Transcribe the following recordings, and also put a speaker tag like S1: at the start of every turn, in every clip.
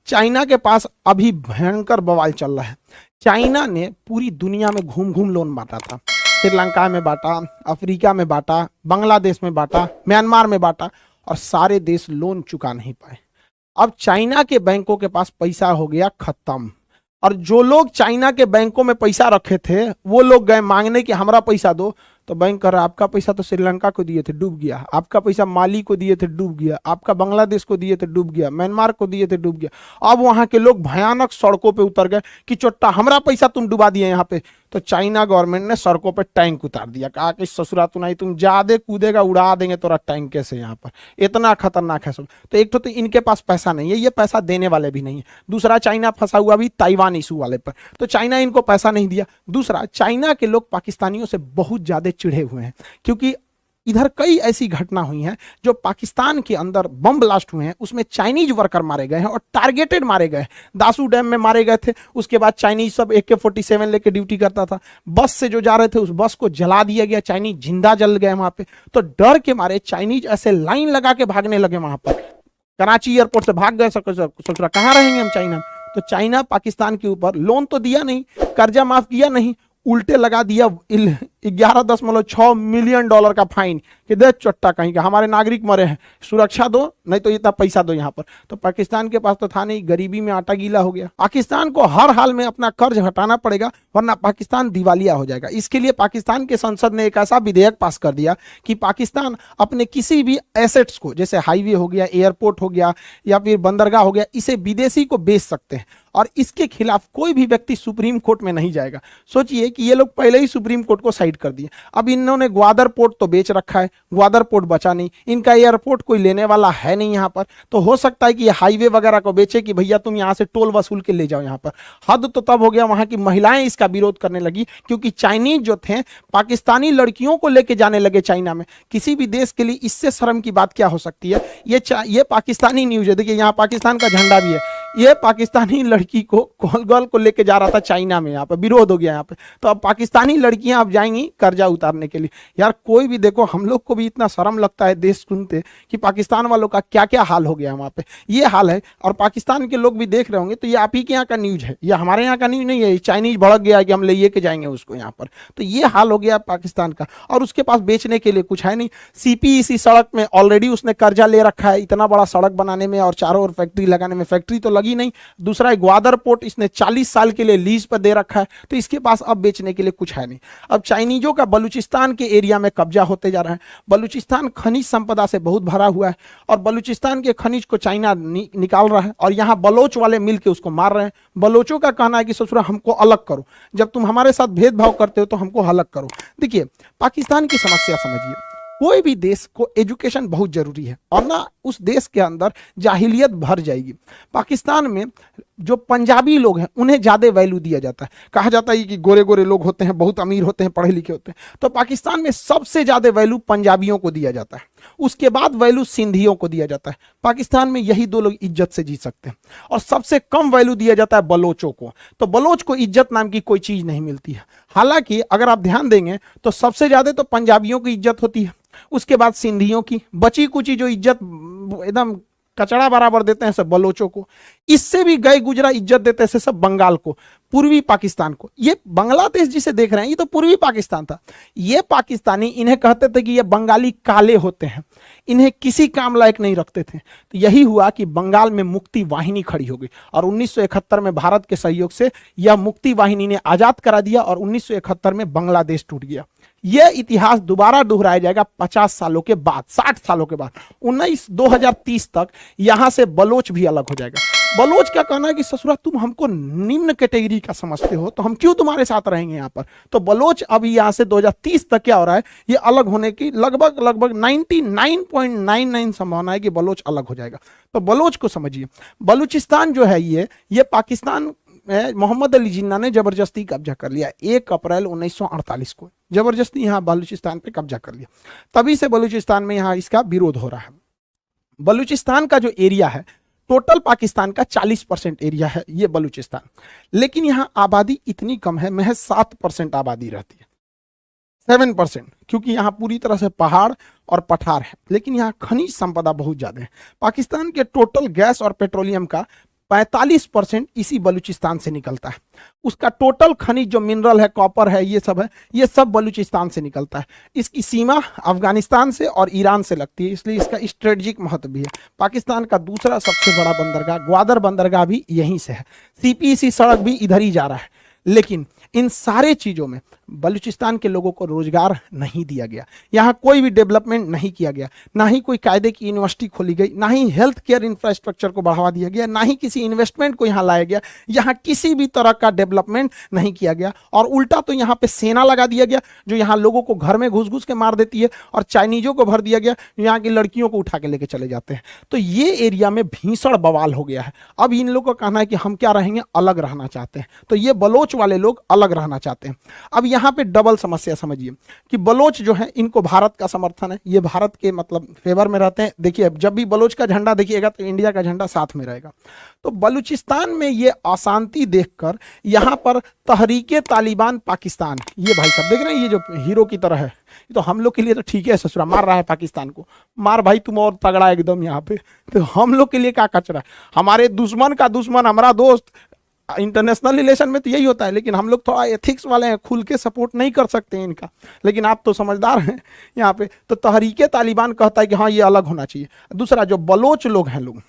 S1: China के पास अभी भयंकर बवाल चल रहा है। चाइना ने पूरी दुनिया में घूम घूम लोन बांटा था, श्रीलंका में बांटा, अफ्रीका में बांटा, बांग्लादेश में बांटा, म्यांमार में बांटा, और सारे देश लोन चुका नहीं पाए। अब चाइना के बैंकों के पास पैसा हो गया खत्म, और जो लोग चाइना के बैंकों में पैसा रखे थे वो लोग गए मांगने कि हमारा पैसा दो, तो बैंक कर रहा आपका पैसा तो श्रीलंका को दिए थे डूब गया, आपका पैसा माली को दिए थे डूब गया, आपका बांग्लादेश को दिए थे डूब गया, म्यांमार को दिए थे डूब गया। अब वहां के लोग भयानक सड़कों पे उतर गए कि चोट्टा हमारा पैसा तुम डुबा दिए यहाँ पे। तो चाइना गवर्नमेंट ने सड़कों पे टैंक उतार दिया, कहा कि ससुरा तू नहीं, तुम ज्यादा कूदेगा उड़ा देंगे तोरा टैंक कैसे यहाँ पर, इतना खतरनाक है सब। तो एक तो इनके पास पैसा नहीं है, ये पैसा देने वाले भी नहीं है। दूसरा, चाइना फंसा हुआ भी ताइवान इशू वाले पर, तो चाइना इनको पैसा नहीं दिया। दूसरा, चाइना के लोग पाकिस्तानियों से बहुत ज्यादा चिढ़े हुए हैं, क्योंकि इधर कई ऐसी घटना हुई हैं जो पाकिस्तान के अंदर बम ब्लास्ट हुए हैं, उसमें चाइनीज वर्कर मारे गए हैं और टारगेटेड मारे गए। दासू डैम में मारे गए थे, उसके बाद चाइनीज सब AK-47 लेके ड्यूटी करता था, बस से जो जा रहे थे उस बस को जला दिया गया, चाइनीज जिंदा जल गए वहां पे। तो डर के मारे चाइनीज ऐसे लाइन लगा के भागने लगे वहां पर, कराची एयरपोर्ट से भाग गए, सोच रहा कहाँ रहेंगे हम चाइना में। तो चाइना पाकिस्तान के ऊपर लोन तो दिया नहीं, कर्जा माफ किया नहीं, उल्टे लगा दिया 11.6 मिलियन डॉलर का फाइन कि दे चट्टा कहीं का, हमारे नागरिक मरे हैं, सुरक्षा दो नहीं तो इतना पैसा दो यहाँ पर। तो पाकिस्तान के पास तो था नहीं, गरीबी में आटा गीला हो गया। पाकिस्तान को हर हाल में अपना कर्ज हटाना पड़ेगा वरना पाकिस्तान दिवालिया हो जाएगा। इसके लिए पाकिस्तान के संसद ने एक ऐसा विधेयक पास कर दिया कि पाकिस्तान अपने किसी भी एसेट्स को, जैसे हाईवे हो गया, एयरपोर्ट हो गया या फिर बंदरगाह हो गया, इसे विदेशी को बेच सकते हैं, और इसके खिलाफ कोई भी व्यक्ति सुप्रीम कोर्ट में नहीं जाएगा। सोचिए कि ये लोग पहले ही सुप्रीम कोर्ट को साइड कर दिए। अब इन्होंने ग्वादर पोर्ट तो बेच रखा है, ग्वादर पोर्ट बचा नहीं, इनका एयरपोर्ट कोई लेने वाला है नहीं यहाँ पर। तो हो सकता है कि ये हाईवे वगैरह को बेचे कि भैया तुम यहाँ से टोल वसूल के ले जाओ यहाँ पर। हद तो तब हो गया वहां की महिलाएं इसका विरोध करने लगी, क्योंकि चाइनीज जो थे पाकिस्तानी लड़कियों को लेके जाने लगे चाइना में। किसी भी देश के लिए इससे शर्म की बात क्या हो सकती है। ये पाकिस्तानी न्यूज है, देखिए यहाँ पाकिस्तान का झंडा भी है, ये पाकिस्तानी लड़की को गर्ल को लेके जा रहा था चाइना में, यहाँ पे विरोध हो गया यहाँ पे। तो अब पाकिस्तानी लड़कियां अब जाएंगी कर्जा उतारने के लिए। यार कोई भी देखो, हम लोग को भी इतना शर्म लगता है देश सुनते कि पाकिस्तान वालों का क्या क्या हाल हो गया वहां पे, ये हाल है। और पाकिस्तान के लोग भी देख रहे होंगे, तो ये आप ही के यहाँ का न्यूज है, ये हमारे यहाँ का न्यूज नहीं है। चाइनीज भड़क गया कि हम ले के जाएंगे उसको यहाँ पर, तो ये हाल हो गया पाकिस्तान का। और उसके पास बेचने के लिए कुछ है नहीं। CPEC सड़क में ऑलरेडी उसने कर्जा ले रखा है, इतना बड़ा सड़क बनाने में और चारों ओर फैक्ट्री लगाने में, फैक्ट्री तो लगी नहीं। दूसरा, ग्वादर पोर्ट इसने 40 साल के लिए लीज पर दे रखा है, तो इसके पास अब बेचने के लिए कुछ है नहीं। अब चाइनीजों का बलूचिस्तान के एरिया में कब्जा होते जा रहा है। बलूचिस्तान खनिज संपदा से बहुत भरा हुआ है, और बलूचिस्तान के खनिज को चाइना निकाल रहा है, और यहाँ बलोच वाले मिल के उसको मार रहे हैं। बलोचों का कहना है कि ससुरा हमको अलग करो, जब तुम हमारे साथ भेदभाव करते हो तो हमको अलग करो। देखिए पाकिस्तान की समस्या समझिए, कोई भी देश को एजुकेशन बहुत जरूरी है, और ना उस देश के अंदर जाहिलियत भर जाएगी। पाकिस्तान में जो पंजाबी लोग हैं उन्हें ज्यादा वैल्यू दिया जाता है, कहा जाता है कि गोरे गोरे लोग होते हैं, बहुत अमीर होते हैं, पढ़े लिखे होते हैं। तो पाकिस्तान में सबसे ज्यादा वैल्यू पंजाबियों को दिया जाता है, उसके बाद वैल्यू सिंधियों को दिया जाता है। पाकिस्तान में यही दो लोग इज्जत से जी सकते हैं, और सबसे कम वैल्यू दिया जाता है बलोचों को। तो बलोच को इज्जत नाम की कोई चीज नहीं मिलती है। हालांकि अगर आप ध्यान देंगे तो सबसे ज्यादा तो पंजाबियों की इज्जत होती है, उसके बाद सिंधियों की, बची कुची जो इज्जत एकदम कचड़ा बराबर देते हैं सब बलोचों को। इससे भी गए गुजरा इज्जत देते हैं सब बंगाल को, पूर्वी पाकिस्तान को। ये बांग्लादेश जिसे देख रहे हैं ये तो पूर्वी पाकिस्तान था। ये पाकिस्तानी इन्हें कहते थे कि ये बंगाली काले होते हैं, इन्हें किसी काम लायक नहीं रखते थे। तो यही हुआ कि बंगाल में मुक्ति वाहिनी खड़ी हो गई, और 1971 में भारत के सहयोग से यह मुक्ति वाहिनी ने आजाद करा दिया, और 1971 में बांग्लादेश टूट गया। यह इतिहास दोबारा दोहराया जाएगा 50 सालों के बाद, 60 सालों के बाद। 2030 तक यहां से बलोच भी अलग हो जाएगा। बलोच का कहना है कि ससुरा तुम हमको निम्न कैटेगरी का समझते हो, तो हम क्यों तुम्हारे साथ रहेंगे यहाँ पर। तो बलोच अभी यहाँ से 2030 तक क्या हो रहा है, ये अलग होने की लगभग 99.99 संभावना है कि बलोच अलग हो जाएगा। तो बलोच को समझिए, बलूचिस्तान जो है ये पाकिस्तान मोहम्मद अली जिन्ना ने जबरदस्ती कब्जा कर लिया। 1 अप्रैल 1948 को जबरदस्ती यहाँ बलूचिस्तान पे कब्जा कर लिया। तभी से बलूचिस्तान में यहाँ इसका विरोध हो रहा है। बलूचिस्तान का जो एरिया है, टोटल पाकिस्तान का 40% एरिया है ये बलूचिस्तान, लेकिन यहाँ आबादी इतनी कम है, महज 7% आबादी रहती है, 7%, क्योंकि यहाँ पूरी तरह से पहाड़ और पठार है। लेकिन यहाँ खनिज संपदा बहुत ज्यादा है। पाकिस्तान के टोटल गैस और पेट्रोलियम का 45% इसी बलूचिस्तान से निकलता है। उसका टोटल खनिज जो मिनरल है, कॉपर है, ये सब है, ये सब बलूचिस्तान से निकलता है। इसकी सीमा अफगानिस्तान से और ईरान से लगती है, इसलिए इसका स्ट्रेटेजिक महत्व भी है। पाकिस्तान का दूसरा सबसे बड़ा बंदरगाह ग्वादर बंदरगाह भी यहीं से है। सीपीसी सड़क भी इधर ही जा रहा है। लेकिन इन सारे चीजों में बलूचिस्तान के लोगों को रोजगार नहीं दिया गया, यहाँ कोई भी डेवलपमेंट नहीं किया गया, ना ही कोई कायदे की यूनिवर्सिटी खोली गई, ना ही हेल्थ केयर इंफ्रास्ट्रक्चर को बढ़ावा दिया गया, ना ही किसी इन्वेस्टमेंट को यहाँ लाया गया। यहाँ किसी भी तरह का डेवलपमेंट नहीं किया गया और उल्टा तो यहाँ पे सेना लगा दिया गया जो यहाँ लोगों को घर में घुस घुस के मार देती है, और चाइनीजों को भर दिया गया जो यहाँ की लड़कियों को उठा के लेके चले जाते हैं। तो ये एरिया में भीषण बवाल हो गया है। अब इन लोगों का कहना है कि हम क्या रहेंगे, अलग रहना चाहते हैं। तो ये बलोच वाले लोग अलग रहना चाहते हैं। अब यहाँ पे डबल समस्या समझिए कि बलोच जो है, इनको भारत का समर्थन है, ये भारत के मतलब फेवर में रहते हैं। देखिए जब भी बलोच का झंडा देखिएगा तो इंडिया का झंडा साथ में रहेगा। तो बलूचिस्तान में ये अशांति देखकर यहाँ पर तहरीके तालिबान पाकिस्तान, ये भाई सब देख रहे हैं, ये जो हीरो की तरह है, तो हम लोग के लिए तो ठीक है, ससुरा मार रहा है पाकिस्तान को, मार भाई तुम और तगड़ा एकदम यहाँ पे। तो हम लोग के लिए क्या कचरा है, हमारे दुश्मन का दुश्मन हमारा दोस्त। इंटरनेशनल रिलेशन में तो यही होता है, लेकिन हम लोग थोड़ा एथिक्स वाले हैं, खुल के सपोर्ट नहीं कर सकते हैं इनका। लेकिन आप तो समझदार हैं यहाँ पे। तो तहरीके तालिबान कहता है कि हाँ ये अलग होना चाहिए। दूसरा जो बलोच लोग हैं, लोग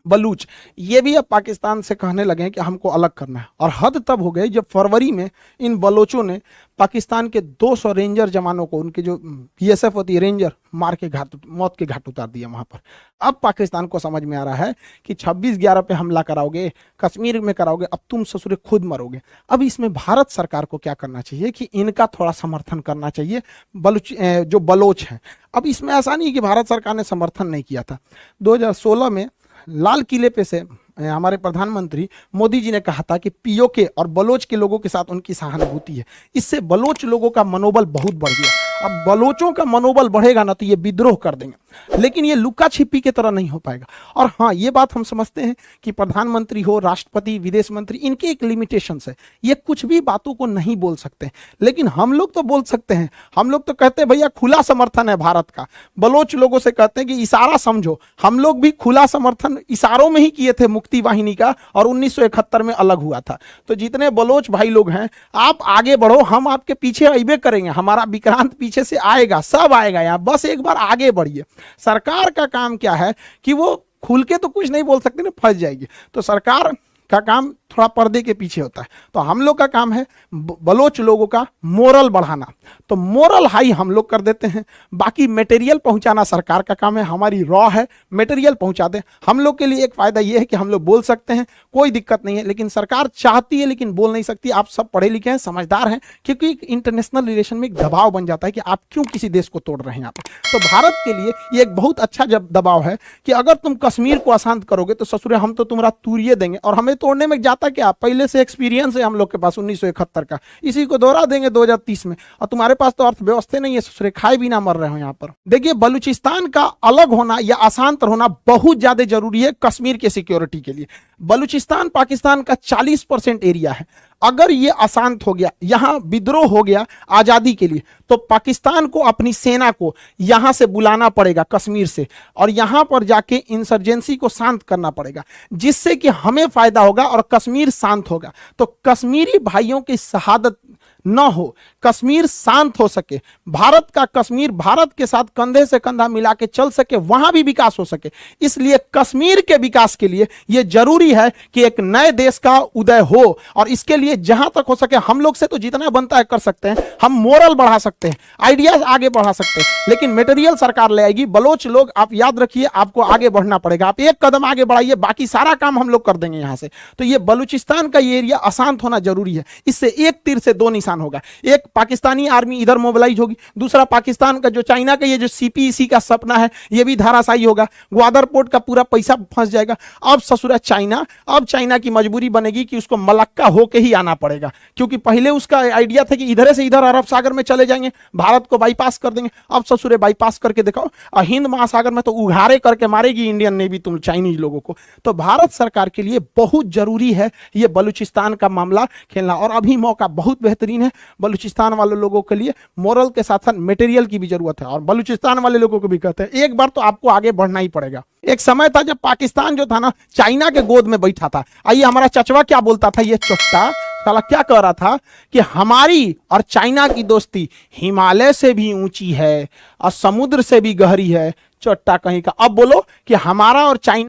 S1: बलूच, ये भी अब पाकिस्तान से कहने लगे हैं कि हमको अलग करना है। और हद तब हो गई जब फरवरी में इन बलोचों ने पाकिस्तान के 200 रेंजर जवानों को, उनके जो बीएसएफ होती है रेंजर, मार के मौत के घाट उतार दिया वहां पर। अब पाकिस्तान को समझ में आ रहा है कि 26/11 पे हमला कराओगे, कश्मीर में कराओगे, अब तुम ससुरे खुद मरोगे। अब इसमें भारत सरकार को क्या करना चाहिए कि इनका थोड़ा समर्थन करना चाहिए, जो बलोच हैं। अब इसमें ऐसा नहीं कि भारत सरकार ने समर्थन नहीं किया था। 2016 में लाल किले पे से हमारे प्रधानमंत्री मोदी जी ने कहा था कि पीओके और बलोच के लोगों के साथ उनकी सहानुभूति है। इससे बलोच लोगों का मनोबल बहुत बढ़ गया। अब बलोचों का मनोबल बढ़ेगा ना तो ये विद्रोह कर देंगे, लेकिन ये लुका छिपी की तरह नहीं हो पाएगा। और हाँ, ये बात हम समझते हैं कि प्रधानमंत्री हो, राष्ट्रपति, विदेश मंत्री, इनके एक लिमिटेशंस है, ये कुछ भी बातों को नहीं बोल सकते। लेकिन हम लोग तो बोल सकते हैं। हम लोग तो कहते हैं भैया खुला समर्थन है भारत का। बलोच लोगों से कहते हैं कि इशारा समझो, हम लोग भी खुला समर्थन इशारों में ही किए थे मुक्ति वाहिनी का, और 1971 में अलग हुआ था। तो जितने बलोच भाई लोग हैं, आप आगे बढ़ो, हम आपके पीछे अइबे करेंगे, हमारा विक्रांत पीछे से आएगा, सब आएगा यहाँ, बस एक बार आगे बढ़िए। सरकार का काम क्या है कि वो खुल के तो कुछ नहीं बोल सकती ना, फंस जाएगी। तो सरकार का काम थोड़ा पर्दे के पीछे होता है। तो हम लोग का काम है बलोच लोगों का मोरल बढ़ाना, तो मोरल हाई हम लोग कर देते हैं। बाकी मटेरियल पहुंचाना सरकार का काम है, हमारी रॉ है, मटेरियल पहुंचा दें। हम लोग के लिए एक फायदा ये है कि हम लोग बोल सकते हैं, कोई दिक्कत नहीं है। लेकिन सरकार चाहती है लेकिन बोल नहीं सकती। आप सब पढ़े लिखे हैं, समझदार हैं, क्योंकि इंटरनेशनल रिलेशन में एक दबाव बन जाता है कि आप क्यों किसी देश को तोड़ रहे हैं यहाँ पे। तो भारत के लिए ये एक बहुत अच्छा जब दबाव है कि अगर तुम कश्मीर को अशांत करोगे तो ससुरे हम तो तुम्हारा तूरिये देंगे, और हमें तोड़ने में जाता क्या, पहले से एक्सपीरियंस है हम लोग के पास 1971 का, इसी को दोहरा देंगे 2030 में। और तुम्हारे पास तो अर्थव्यवस्था नहीं है, ससुरे खाए भी ना मर रहे हो यहाँ पर। देखिए बलूचिस्तान का अलग होना या अशांत होना बहुत ज्यादा जरूरी है कश्मीर के सिक्योरिटी के लिए। बलूचिस्तान पाकिस्तान का 40% एरिया है। अगर ये अशांत हो गया, यहां विद्रोह हो गया आजादी के लिए, तो पाकिस्तान को अपनी सेना को यहां से बुलाना पड़ेगा कश्मीर से, और यहां पर जाके इंसर्जेंसी को शांत करना पड़ेगा, जिससे कि हमें फायदा होगा और कश्मीर शांत होगा। तो कश्मीरी भाइयों की शहादत न हो, कश्मीर शांत हो सके, भारत का कश्मीर भारत के साथ कंधे से कंधा मिला के चल सके, वहां भी विकास हो सके। इसलिए कश्मीर के विकास के लिए यह जरूरी है कि एक नए देश का उदय हो, और इसके लिए जहां तक हो सके हम लोग से तो जितना बनता है कर सकते हैं। हम मोरल बढ़ा सकते हैं, आइडियाज आगे बढ़ा सकते हैं, लेकिन मटेरियल सरकार ले आएगी। बलोच लोग आप याद रखिए, आपको आगे बढ़ना पड़ेगा। आप एक कदम आगे बढ़ाइए, बाकी सारा काम हम लोग कर देंगे यहां से। तो ये बलूचिस्तान का ये एरिया अशांत होना जरूरी है। इससे एक तीर से दो निशान होगा। एक, पाकिस्तानी आर्मी इधर मोबिलाइज होगी, दूसरा पाकिस्तान का जो चाइना का ये जो सीपीईसी का सपना है ये भी धाराशायी होगा। ग्वादर पोर्ट का पूरा पैसा फंस जाएगा। अब ससुरा चाइना की मजबूरी बनेगी कि उसको मलक्का होके ही आना पड़ेगा, क्योंकि पहले उसका आइडिया था कि इधर से इधर अरब सागर में चले जाएंगे, भारत को बाईपास कर देंगे। अब ससुरे बाईपास करके दिखाओ, हिंद महासागर में तो उघारे करके मारेगी इंडियन नेवी तुम चाइनीज लोगों को। तो भारत सरकार के लिए बहुत जरूरी है ये बलूचिस्तान का मामला खेलना, और अभी मौका बहुत बेहतरीन ज़मीन है, बलूचिस्तान वाले लोगों के लिए मोरल के साथ साथ मटेरियल की भी जरूरत है, और बलूचिस्तान वाले लोगों को भी कहते हैं एक बार तो आपको आगे बढ़ना ही पड़ेगा। एक समय था जब पाकिस्तान जो था ना चाइना के गोद में बैठा था। आइए हमारा चचवा क्या बोलता था, ये चोट्टा साला क्या कह रहा था कि हमारी और चाइना की दोस्ती हिमालय से भी ऊंची है और समुद्र से भी गहरी है। चोट्टा कहीं का। अब बोलो कि हमारा और चाइना